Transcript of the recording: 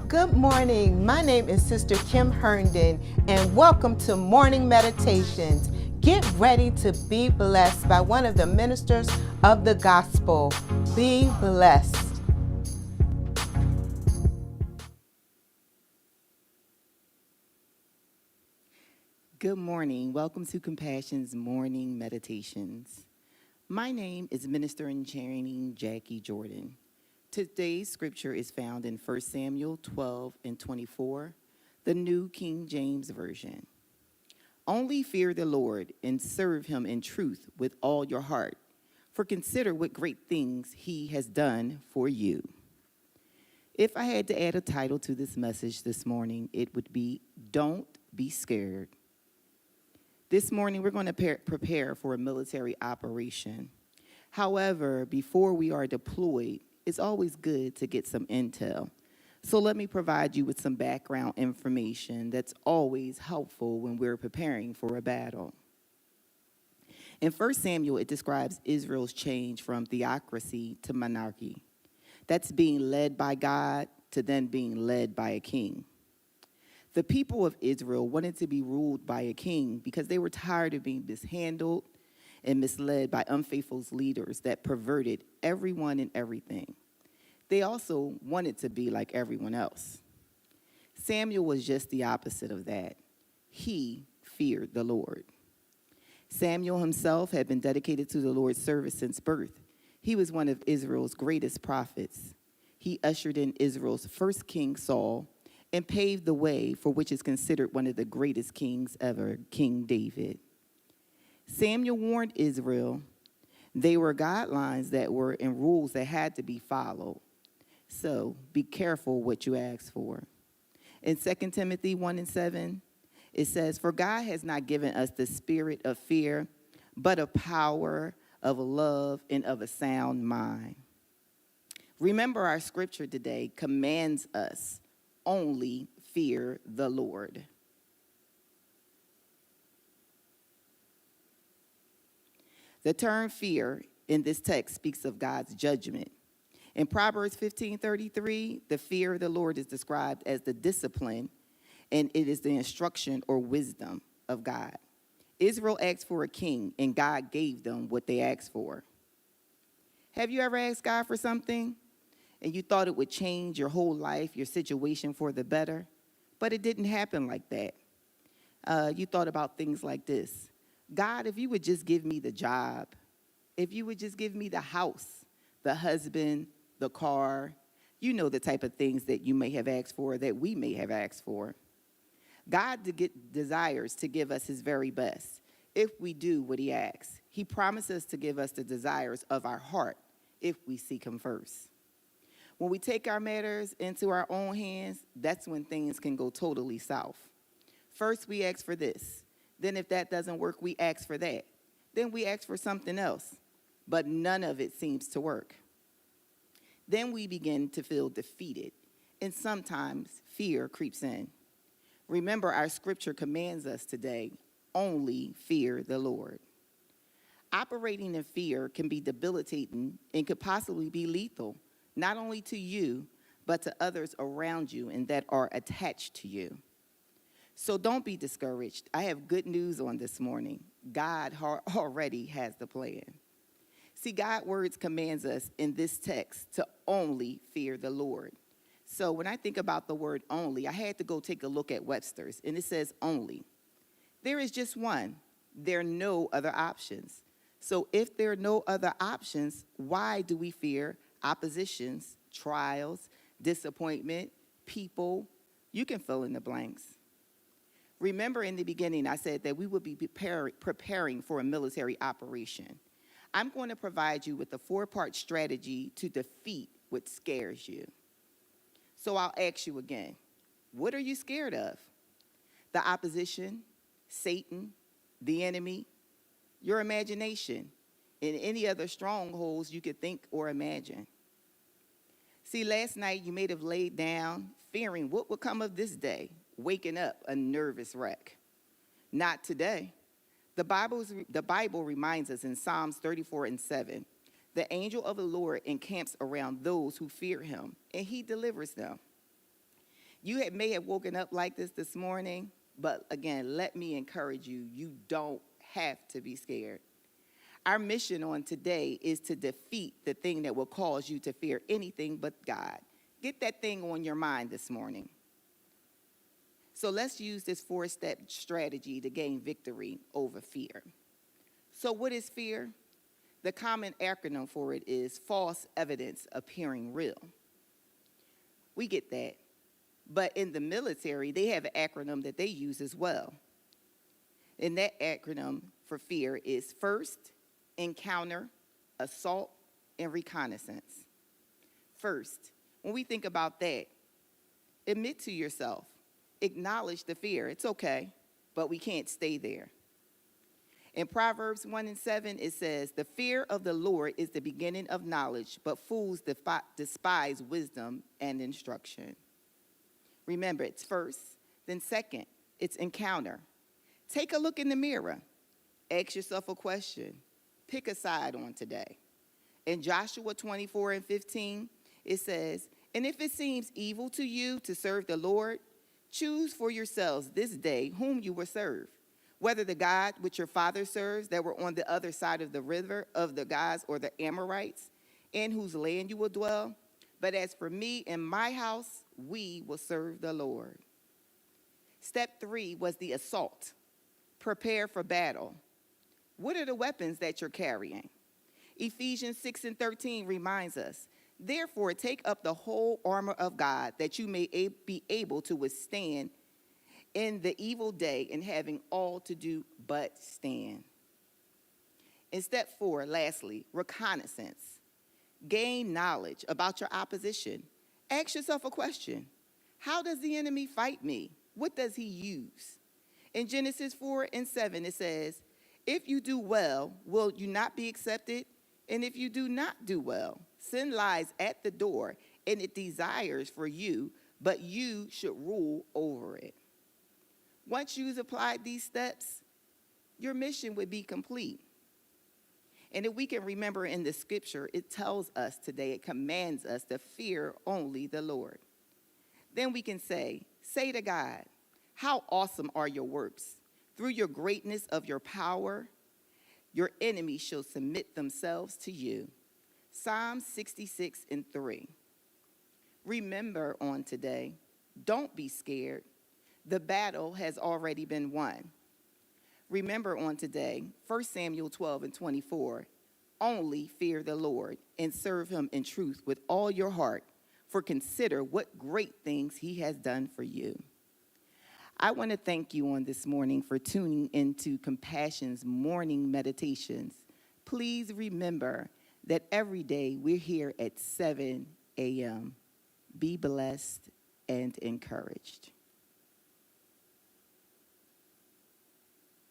Good morning. My name is Sister Kim Herndon, and welcome to Morning Meditations. Get ready to be blessed by one of the ministers of the gospel. Be blessed. Good morning. Welcome to Compassion's Morning Meditations. My name is Minister in Training Jackie Jordan. Today's scripture is found in 1 Samuel 12 and 24, the New King James Version. Only fear the Lord and serve him in truth with all your heart, for consider what great things he has done for you. If I had to add a title to this message this morning, it would be Don't Be Scared. This morning, we're going to prepare for a military operation. However, before we are deployed, it's always good to get some intel. So let me provide you with some background information that's always helpful when we're preparing for a battle. In 1 Samuel, it describes Israel's change from theocracy to monarchy. That's being led by God to then being led by a king. The people of Israel wanted to be ruled by a king because they were tired of being mishandled and misled by unfaithful leaders that perverted everyone and everything. They also wanted to be like everyone else. Samuel was just the opposite of that. He feared the Lord. Samuel himself had been dedicated to the Lord's service since birth. He was one of Israel's greatest prophets. He ushered in Israel's first king, Saul, and paved the way for which is considered one of the greatest kings ever, King David. Samuel warned Israel they were guidelines that were and rules that had to be followed. So be careful what you ask for. In 2 Timothy 1 and 7, it says, "For God has not given us the spirit of fear, but of power, of love, and of a sound mind." Remember, our scripture today commands us only fear the Lord. The term fear in this text speaks of God's judgment. In Proverbs 15:33, the fear of the Lord is described as the discipline, and it is the instruction or wisdom of God. Israel asked for a king, and God gave them what they asked for. Have you ever asked God for something and you thought it would change your whole life, your situation for the better? But it didn't happen like that. You thought about things like this. God, if you would just give me the job, if you would just give me the house, the husband, the car, you know the type of things that you may have asked for, that we may have asked for. God desires to give us his very best if we do what he asks. He promises to give us the desires of our heart if we seek him first. When we take our matters into our own hands, that's when things can go totally south. First, we ask for this. Then if that doesn't work, we ask for that. Then we ask for something else, but none of it seems to work. Then we begin to feel defeated, and sometimes fear creeps in. Remember, our scripture commands us today, only fear the Lord. Operating in fear can be debilitating and could possibly be lethal, not only to you, but to others around you and that are attached to you. So don't be discouraged. I have good news on this morning. God already has the plan. See, God's words commands us in this text to only fear the Lord. So when I think about the word only, I had to go take a look at Webster's, and it says only. There is just one. There are no other options. So if there are no other options, why do we fear oppositions, trials, disappointment, people? You can fill in the blanks. Remember in the beginning, I said that we would be preparing for a military operation. I'm going to provide you with a 4-part strategy to defeat what scares you. So I'll ask you again, what are you scared of? The opposition, Satan, the enemy, your imagination, and any other strongholds you could think or imagine. See, last night you may have laid down fearing what would come of this day, waking up a nervous wreck. Not today. The Bible reminds us in Psalms 34 and 7, the angel of the Lord encamps around those who fear him, and he delivers them. may have woken up like this morning, but again, let me encourage you, you don't have to be scared. Our mission on today is to defeat the thing that will cause you to fear anything but God. Get that thing on your mind this morning. So let's use this 4-step strategy to gain victory over fear. So what is fear? The common acronym for it is false evidence appearing real. We get that. But in the military, they have an acronym that they use as well. And that acronym for fear is FIRST, encounter, assault, and reconnaissance. First, when we think about that, admit to yourself, acknowledge the fear. It's okay, but we can't stay there. In Proverbs 1:7, it says, the fear of the Lord is the beginning of knowledge, but fools despise wisdom and instruction. Remember, it's first, then second, it's encounter. Take a look in the mirror. Ask yourself a question. Pick a side on today. In Joshua 24:15, it says, and if it seems evil to you to serve the Lord, choose for yourselves this day whom you will serve, whether the God which your father serves that were on the other side of the river of the gods or the Amorites, in whose land you will dwell. But as for me and my house, we will serve the Lord. Step 3 was the assault. Prepare for battle. What are the weapons that you're carrying? Ephesians 6:13 reminds us, therefore take up the whole armor of God that you may be able to withstand in the evil day, and having all to do but stand. In step 4, lastly, reconnaissance. Gain knowledge about your opposition. Ask yourself a question. How does the enemy fight me? What does he use? In Genesis 4:7, it says, if you do well, will you not be accepted? And if you do not do well, sin lies at the door, and it desires for you, but you should rule over it. Once you've applied these steps, your mission would be complete. And if we can remember in the scripture, it tells us today, it commands us to fear only the Lord. Then we can say to God, how awesome are your works. Through your greatness of your power, your enemies shall submit themselves to you. Psalm 66:3. Remember on today, don't be scared. The battle has already been won. Remember on today, 1 Samuel 12:24, only fear the Lord and serve him in truth with all your heart, for consider what great things he has done for you. I want to thank you on this morning for tuning into Compassion's morning meditations. Please remember that every day we're here at 7 a.m. Be blessed and encouraged.